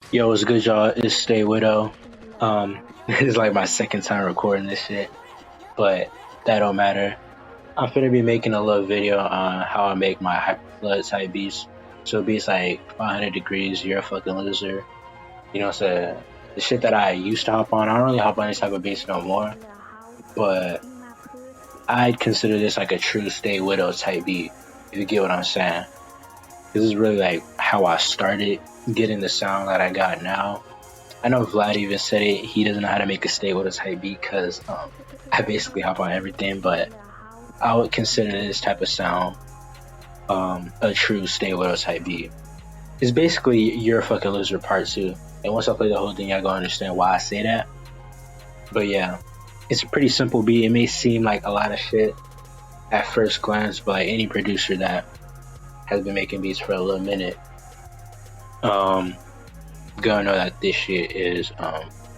Yo, what's good, y'all? It's Staywidow. This is like my second time recording this shit, but that don't matter. I'm finna be making a little video on how I make my Hyperplugg type beats. So beats like 500 degrees, you're a fucking loser. You know what I'm saying? The shit that I used to hop on, I don't really hop on this type of beats no more, but I'd consider this like a true Staywidow type beat, if you get what I'm saying. This is really like how I started getting the sound that I got now. I know Vlad even said it. He doesn't know how to make a Staywidow type beat because I basically hop on everything, but I would consider this type of sound a true Staywidow type beat. It's basically You're a Fucking Loser Part 2. And once I play the whole thing, y'all gonna understand why I say that. But yeah, it's a pretty simple beat. It may seem like a lot of shit at first glance, but like any producer that has been making beats for a little minute, gonna know that this shit is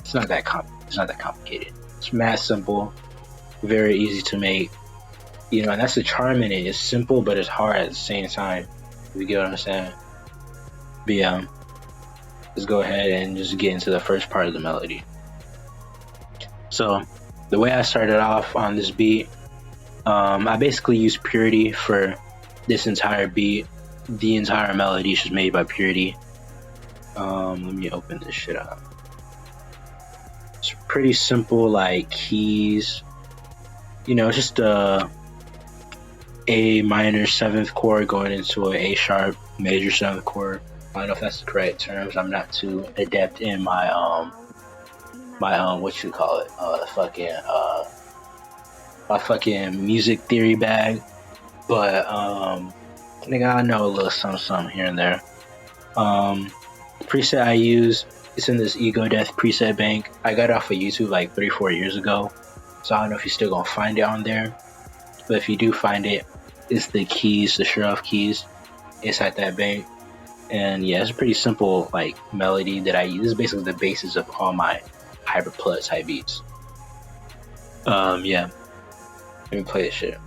it's not that complicated. It's mad simple, very easy to make. You know, and that's the charm in it. It's simple, but it's hard at the same time. If you get what I'm saying. But yeah, let's go ahead and just get into the first part of the melody. So the way I started off on this beat, I basically used Purity for this entire beat. The entire melody is just made by Purity. Let me open this shit up. It's pretty simple, like keys. You know, just a minor 7th chord going into an A sharp major 7th chord. I don't know if that's the correct terms. I'm not too adept in my what you call it, my fucking music theory bag. But I think I know a little something here and there. The preset I use, it's in this Ego Death preset bank. I got it off of YouTube like 3-4 years ago, so I don't know if you're still gonna find it on there. But if you do find it, it's the keys, the Sheriff keys inside that bank. And yeah, it's a pretty simple like melody that I use. This is basically the basis of all my Hyperplugg type beats. Yeah, let me play this shit.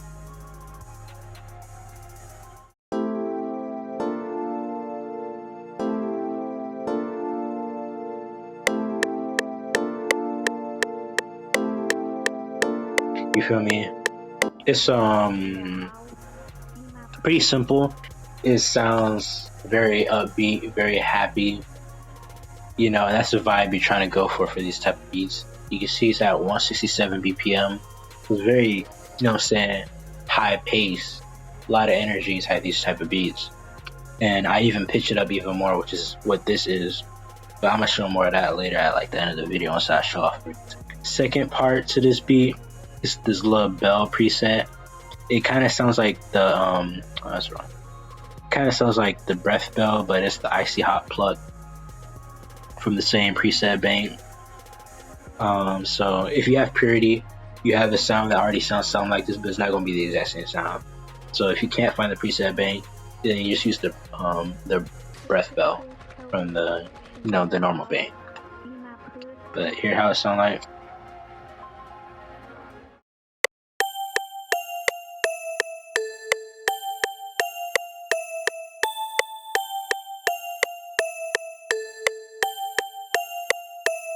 You feel me? It's pretty simple. It sounds very upbeat, very happy. You know, and that's the vibe you're trying to go for these type of beats. You can see it's at 167 BPM. It's very, you know what I'm saying, high pace, a lot of energy type these type of beats. And I even pitch it up even more, which is what this is. But I'm gonna show more of that later at like the end of the video once I show off. Second part to this beat is this little bell preset. It kind of sounds like the oh, that's wrong. Kind of sounds like the breath bell, but it's the icy hot plug from the same preset bank. So if you have Purity, you have a sound that already sounds something like this, but it's not gonna be the exact same sound. So if you can't find the preset bank, then you just use the breath bell from the the normal bank. But hear how it sounds like.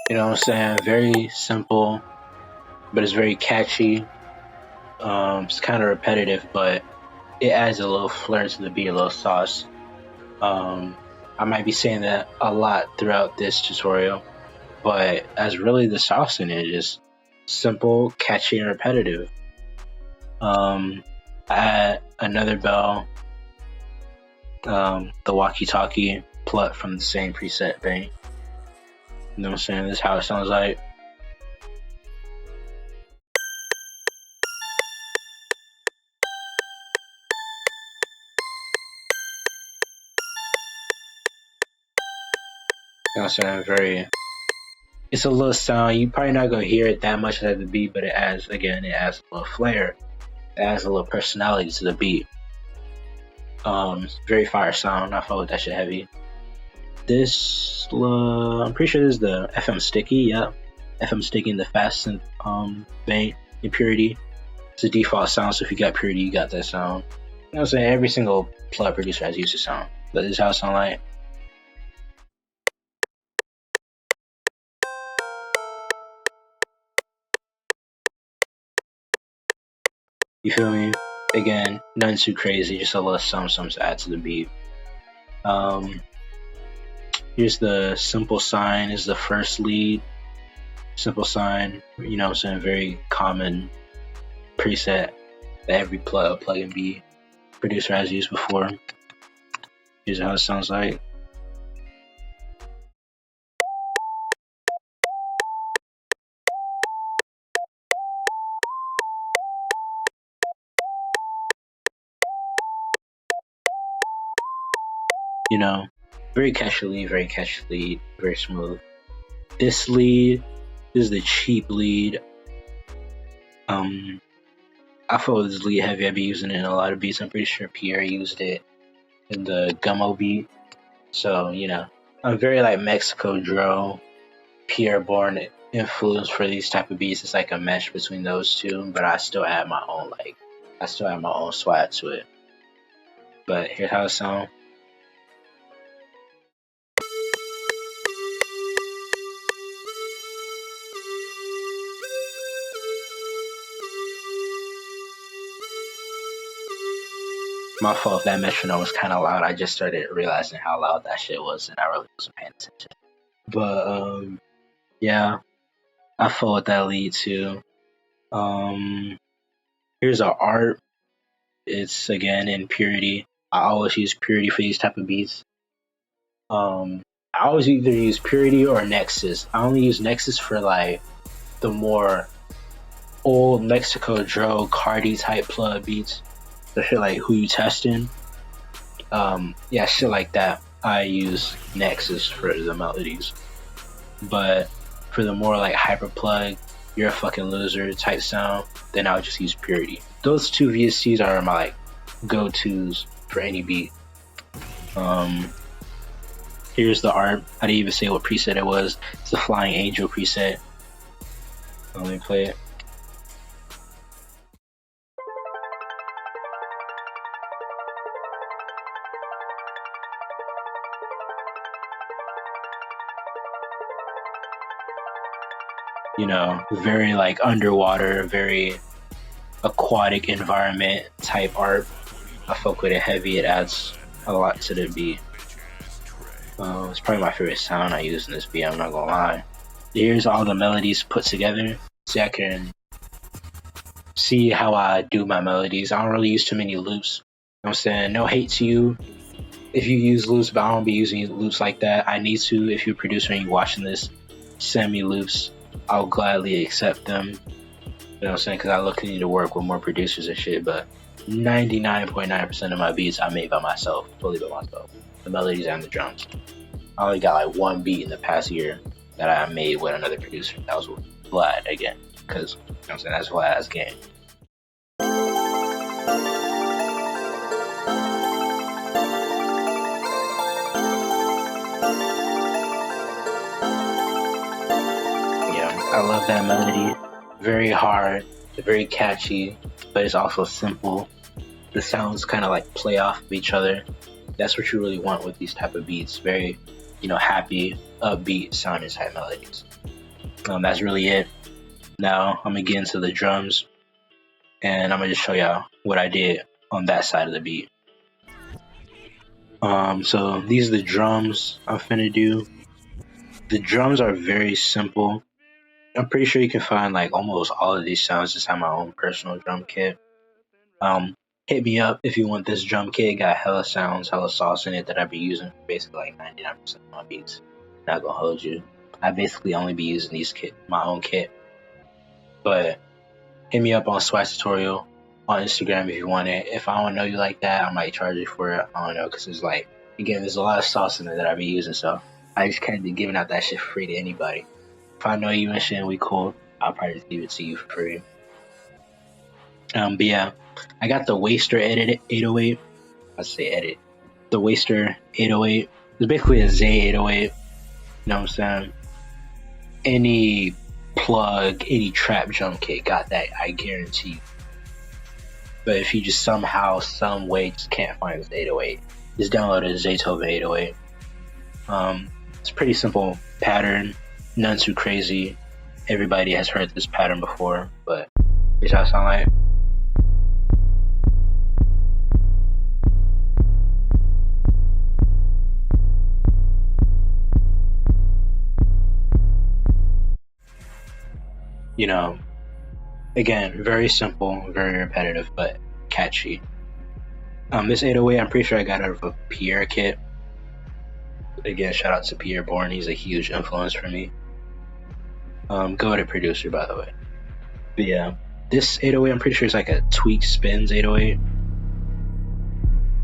You know what I'm saying? Very simple, but it's very catchy. It's kind of repetitive, but it adds a little flair to the beat, a little sauce. I might be saying that a lot throughout this tutorial, but as really the sauce in it is simple, catchy, and repetitive. I add another bell, the walkie-talkie plug from the same preset bank. You know what I'm saying? This is how it sounds like. You know what I'm saying? It's a little sound. You're probably not gonna hear it that much at the beat, but it adds a little flair. It adds a little personality to the beat. Very fire sound. I fuck with that shit heavy. This, I'm pretty sure this is the FM Sticky. Yeah, FM Sticky in the fast synth bank in Purity. It's a default sound, so if you got Purity, you got that sound. You know what I'm saying? Every single plug producer has used the sound, but this is how it sounds like. You feel me? Again, nothing too crazy, just a little something to add to the beat. Here's the simple sign is the first lead. Simple sign, you know what I'm saying, very common preset that every plugin B producer has used before. Here's how it sounds like. You know, very catchy lead, very smooth. This lead is the cheap lead. I feel this lead heavy. I've been using it in a lot of beats. I'm pretty sure Pierre used it in the Gummo beat. So, you know, I'm very like Mexico drill, Pierre born influence for these type of beats. It's like a mesh between those two, but I still add my own swag to it. But here's how it sounds. My fault if that metronome was kind of loud. I just started realizing how loud that shit was, and I really wasn't paying attention. But yeah, I fought with that lead too. Here's our art. It's again in Purity. I always use Purity for these type of beats. I always either use Purity or Nexus. I only use Nexus for like the more old Mexico drill Cardi type plug beats. The shit like Who You Testing. Yeah, shit like that. I use Nexus for the melodies. But for the more like Hyperplugg, You're a Fucking Loser type sound, then I'll just use Purity. Those two VSTs are my like go-tos for any beat. Here's the art. I didn't even say what preset it was. It's the Flying Angel preset. Let me play it. You know, very like underwater, very aquatic environment type art. I fuck with it heavy. It adds a lot to the beat. It's probably my favorite sound I use in this beat, I'm not gonna lie. Here's all the melodies put together, so I can see how I do my melodies. I don't really use too many loops. You know what I'm saying? No hate to you if you use loops, but I don't be using loops like that. I need to. If you're a producer and you're watching this, send me loops. I'll gladly accept them. You know what I'm saying? Because I look to work with more producers and shit, but 99.9% of my beats I made by myself, fully by myself. The melodies and the drums. I only got like one beat in the past year that I made with another producer. That was with Vlad again, because you know what I'm saying, that's Vlad's game. Yeah, I love that melody. Very hard, very catchy, but it's also simple. The sounds kind of like play off of each other. That's what you really want with these type of beats. Very, you know, happy, upbeat sounding type melodies. That's really it. Now I'm gonna get into the drums, and I'm gonna just show y'all what I did on that side of the beat. So these are the drums I'm finna do. The drums are very simple. I'm pretty sure you can find like almost all of these sounds. Just have my own personal drum kit. Hit me up if you want this drum kit. Got hella sounds, hella sauce in it that I be using for basically like 99% of my beats. Not gonna hold you. I basically only be using these my own kit. But hit me up on Swag Tutorial on Instagram if you want it. If I don't know you like that, I might charge you for it. I don't know, because it's like, again, there's a lot of sauce in it that I be using, so I just can't be giving out that shit free to anybody. If I know you and shit and we cool, I'll probably just give it to you for free. But yeah, I got the Waster 808. I say edit. The Waster 808. It's basically a Z 808. You know what I'm saying? Any plug, any trap drum kit got that, I guarantee you. But if you just somehow, some way, just can't find this 808, just download a Zaytoven 808. It's a pretty simple pattern, none too crazy. Everybody has heard this pattern before, but here's how it sounds like. You know, again, very simple, very repetitive, but catchy. This 808, I'm pretty sure I got out of a Pierre kit. Again, shout out to Pierre Bourne. He's a huge influence for me. Go-to producer, by the way. But yeah, this 808, I'm pretty sure it's like a tweak spins 808.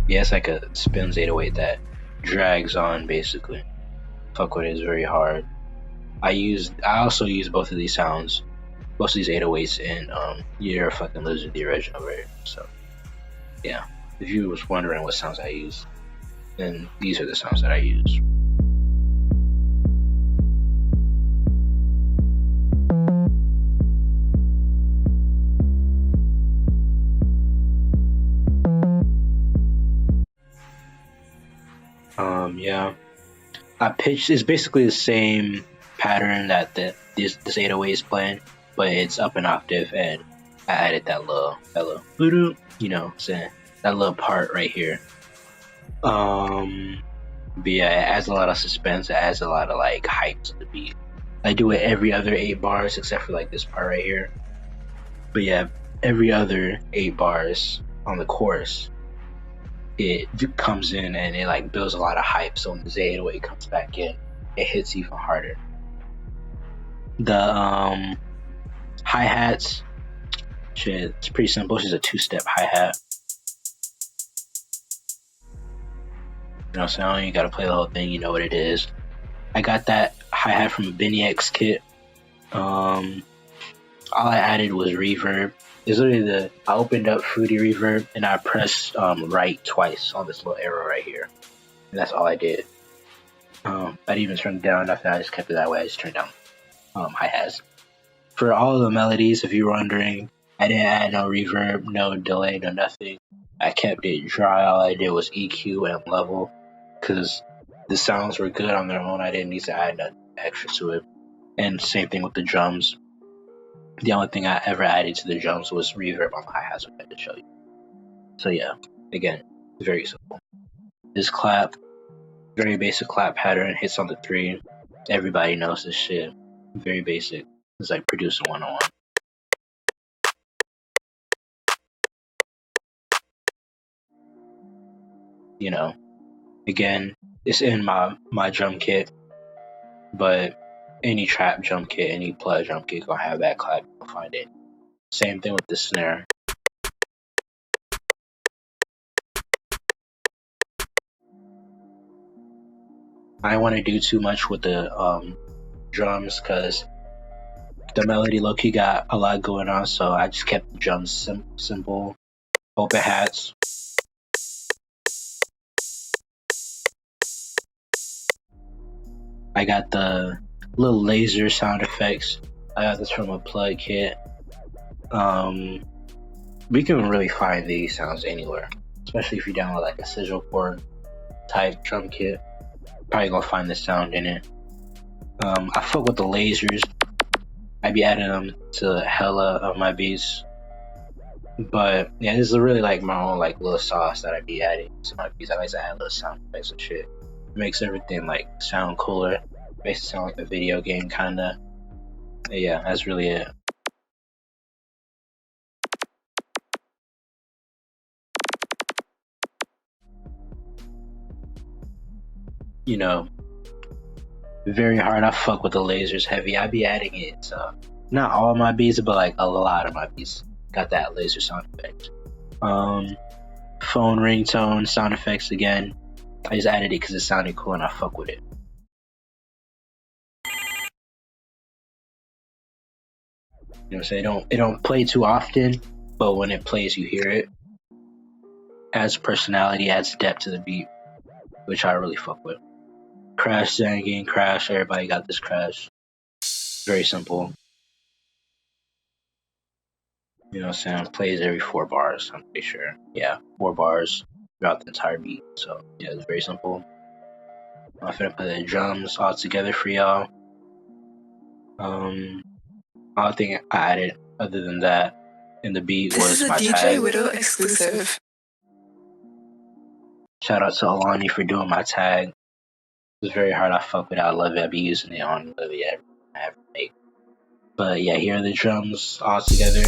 Yeah, it's like a spins 808 that drags on, basically. Fuck with it, is very hard. I also use both of these sounds, most of these 808s in You're a Fucking Lizard, the original version. So yeah, if you was wondering what sounds I use, then these are the sounds that I use. Yeah, I pitched. It's basically the same pattern that this 808 is playing, but it's up an octave, and I added that little, you know, saying that little part right here. But yeah, it adds a lot of suspense. It adds a lot of like hype to the beat. I do it every other 8 bars except for like this part right here. But yeah, every other 8 bars on the chorus, it comes in and it like builds a lot of hype. So when the Z808 comes back in, it hits even harder. The hi-hats, shit, it's pretty simple. It's just a 2-step hi-hat. You know what I'm saying? You gotta play the whole thing, you know what it is. I got that hi-hat from a Benny X kit. All I added was reverb. It's literally I opened up Fruity Reverb and I pressed right twice on this little arrow right here. And that's all I did. I didn't even turn it down enough that I just kept it that way. I just turned down hi-hats. For all of the melodies, if you were wondering, I didn't add no reverb, no delay, no nothing. I kept it dry. All I did was EQ and level because the sounds were good on their own. I didn't need to add nothing extra to it. And same thing with the drums. The only thing I ever added to the drums was reverb on the hi-hats, which I had to show you. So yeah, again, very simple. This clap, very basic clap pattern, hits on the 3. Everybody knows this shit. Very basic. It's like producer 101. You know, again, it's in my drum kit, but any trap drum kit, any plug drum kit gonna have that clap. You'll find it. Same thing with the snare. I don't want to do too much with the drums because the melody low-key got a lot going on, so I just kept the drums simple. Open hats. I got the little laser sound effects. I got this from a plug kit. We can really find these sounds anywhere, especially if you download like a sigil core type drum kit. Probably gonna find the sound in it. I fuck with the lasers. I be adding them to hella of my beats. But yeah, this is really like my own like little sauce that I be adding to my beats. I like to add little sound effects and shit. It makes everything like sound cooler. Makes it sound like a video game kinda. Yeah, that's really it. You know, very hard. I fuck with the lasers heavy. I be adding it to not all my beats, but like a lot of my beats got that laser sound effect. Phone ringtone sound effects again. I just added it because it sounded cool and I fuck with it. You know what I'm saying? It don't play too often, but when it plays, you hear it. Adds personality, adds depth to the beat, which I really fuck with. Crash zanging, crash. Everybody got this crash. Very simple. You know what I'm saying? Plays every 4 bars, I'm pretty sure. Yeah, 4 bars throughout the entire beat. So yeah, it's very simple. I'm finna play the drums all together for y'all. I think I added other than that in the beat was my tag. Staywidow exclusive. Shout out to Alani for doing my tag. It was very hard. I fuck with it. I love it. I be using it on literally everything I ever make. But yeah, here are the drums all together.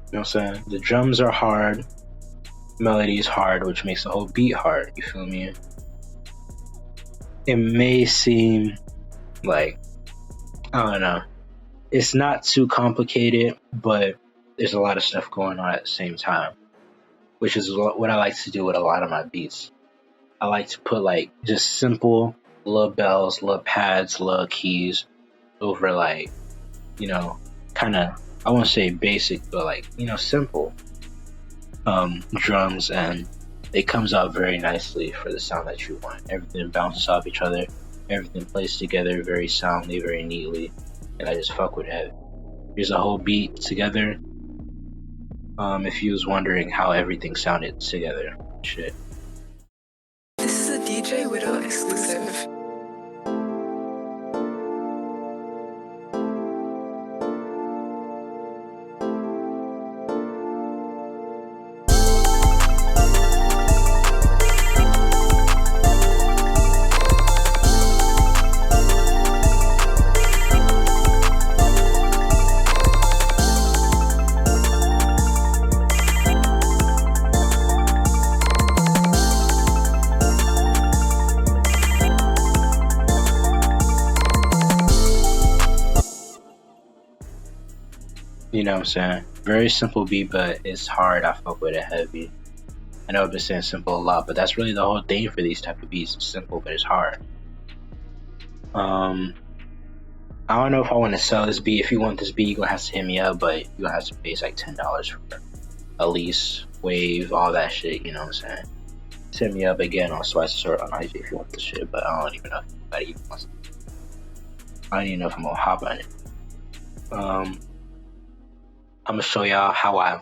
You know what I'm saying? The drums are hard, melody is hard, which makes the whole beat hard, you feel me? It may seem like, I don't know, it's not too complicated, but there's a lot of stuff going on at the same time, which is what I like to do with a lot of my beats. I like to put like just simple little bells, little pads, little keys over like, you know, kind of, I won't say basic, but like, you know, simple drums, and it comes out very nicely for the sound that you want. Everything bounces off each other, everything plays together very soundly, very neatly, and I just fuck with it. Here's a whole beat together. If you was wondering how everything sounded together, shit. This is a DJ Widow exclusive. You know what I'm saying? Very simple beat, but it's hard. I fuck with it heavy. I know I've been saying simple a lot, but that's really the whole thing for these type of beats. It's simple, but it's hard. I don't know if I want to sell this beat. If you want this beat, you're gonna have to hit me up, but you're gonna have to pay like $10 for a lease, wave, all that shit. You know what I'm saying? Hit me up again on Swice Sort on IG if you want this shit, but I don't even know if anybody even wants it. I don't even know if I'm gonna hop on it. I'm gonna show y'all how I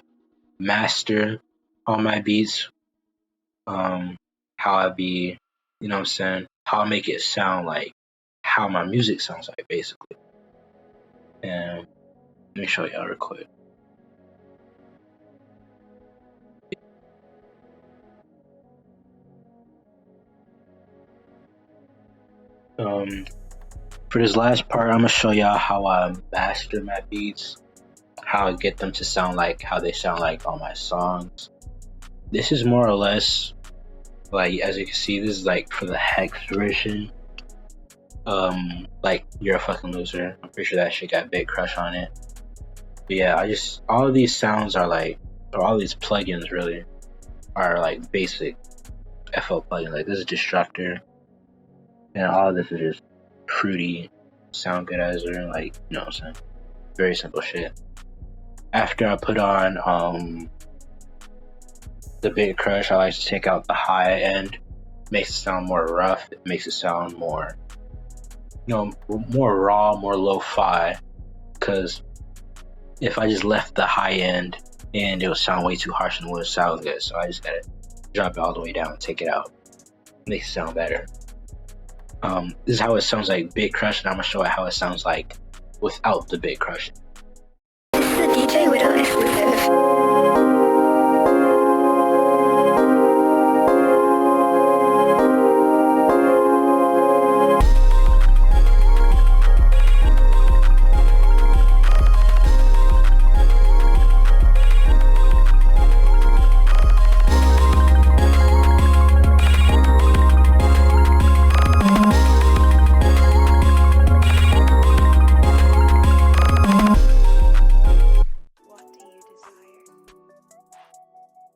master all my beats, how I be, you know what I'm saying, how I make it sound like how my music sounds like, basically. And let me show y'all real quick. For this last part, I'm gonna show y'all how I master my beats, how I get them to sound like how they sound like on my songs. This is more or less like, as you can see, this is like for the hex version. Like You're a Fucking Loser. I'm pretty sure that shit got Big Crush on it. But yeah, all of these sounds are like, or all these plugins really are like basic FL plugins. Like this is Destructor, and all of this is just fruity sound goodizer, like, you know what I'm saying? Very simple shit. After I put on the Big Crush, I like to take out the high end. Makes it sound more rough. It makes it sound more, you know, more raw, more lo-fi. Because if I just left the high end, and it would sound way too harsh and it wouldn't sound good. So I just gotta drop it all the way down and take it out. Makes it sound better. This is how it sounds like Big Crush, and I'm gonna show it how it sounds like without the Big Crush. This is a DJ Widow exclusive.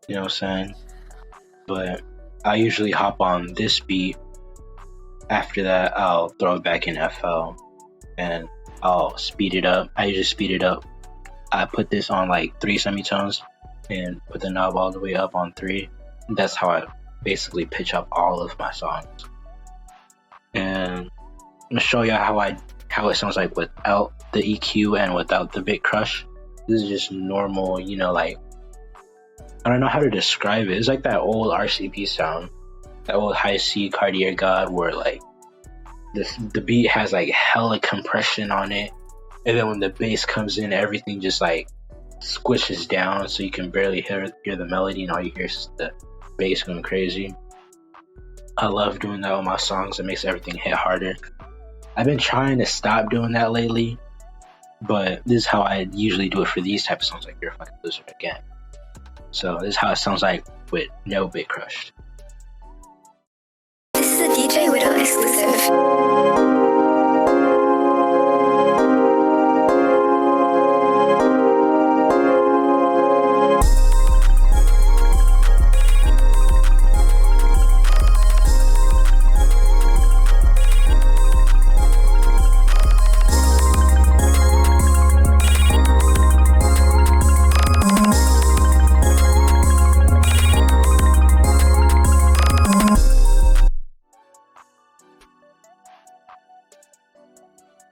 You know what I'm saying? But I usually hop on this beat. After that, I'll throw it back in FL and I'll speed it up. I usually speed it up. I put this on like 3 semitones and put the knob all the way up on 3. That's how I basically pitch up all of my songs. And I'm gonna show you how it sounds like without the EQ and without the Big Crush. This is just normal, you know, like, I don't know how to describe it. It's like that old RCP sound, that old high C Cartier God, where like the beat has like hella compression on it, and then when the bass comes in, everything just like squishes down, so you can barely hear the melody, and all you hear is the bass going crazy. I love doing that with my songs. It makes everything hit harder. I've been trying to stop doing that lately, but this is how I usually do it for these type of songs, like You're a Fucking Loser Again. So this is how it sounds like with no Bit Crushed. This is a DJ Widow exclusive.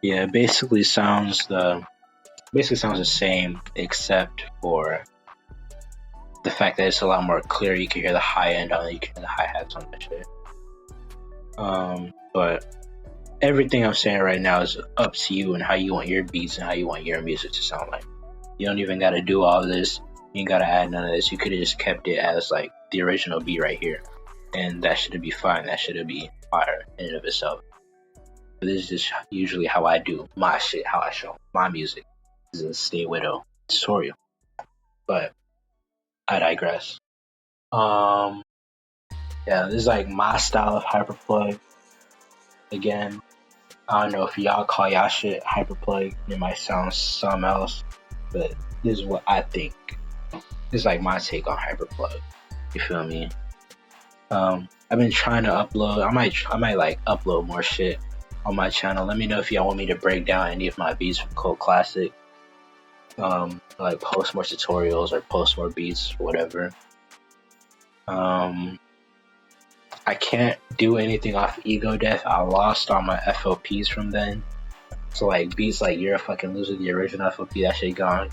Yeah, it basically sounds the same, except for the fact that it's a lot more clear. You can hear the high end on it, you can hear the hi-hats on that shit. But everything I'm saying right now is up to you and how you want your beats and how you want your music to sound like. You don't even gotta do all this. You ain't gotta add none of this. You could have just kept it as like the original beat right here, and that should be fine. That should be fire in and of itself. But this is just usually how I do my shit, how I show my music. This is a Staywidow tutorial. But I digress. Yeah, this is like my style of Hyperplugg. Again, I don't know if y'all call y'all shit Hyperplugg. It might sound something else, but this is what I think. This is like my take on Hyperplugg. You feel me? I've been trying to upload. I might like upload more shit on my channel. Let me know if y'all want me to break down any of my beats from Cult Classic. Like post more tutorials or post more beats or whatever. I can't do anything off Ego Death. I lost all my FOPs from then. So like beats like You're a Fucking Loser, the original FOP, that shit gone.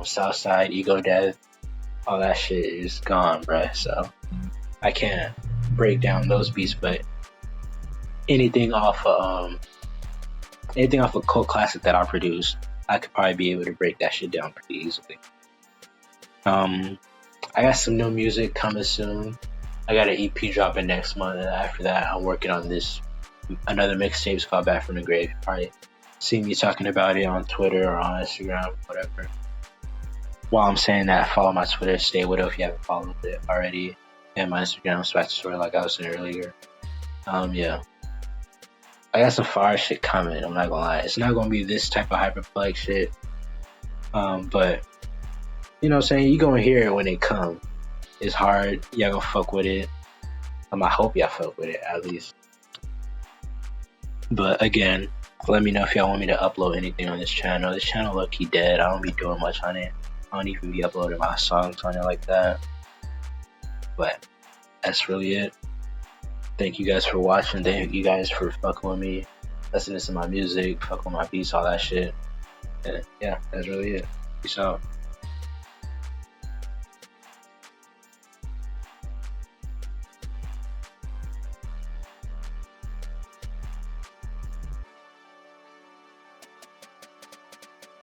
Southside, Ego Death, all that shit is gone, bruh. So I can't break down those beats, but anything off of Cult Classic that I produced, I could probably be able to break that shit down pretty easily. I got some new music coming soon. I got an EP dropping next month, and after that, I'm working on another mixtape called Back from the Grave. You probably see me talking about it on Twitter or on Instagram, whatever. While I'm saying that, follow my Twitter, Staywidow, if you haven't followed it already, and my Instagram, Swag2Story, like I was saying earlier. Yeah. I got some fire shit coming, I'm not gonna lie. It's not gonna be this type of Hyperplugg shit. But, you know what I'm saying? You gonna hear it when it comes. It's hard. Y'all gonna fuck with it. I hope y'all fuck with it, at least. But again, let me know if y'all want me to upload anything on this channel. This channel low-key dead. I don't be doing much on it. I don't even be uploading my songs on it like that. But that's really it. Thank you guys for watching. Thank you guys for fucking with me, listening to my music, fucking with my beats, all that shit. And yeah, that's really it. Peace out.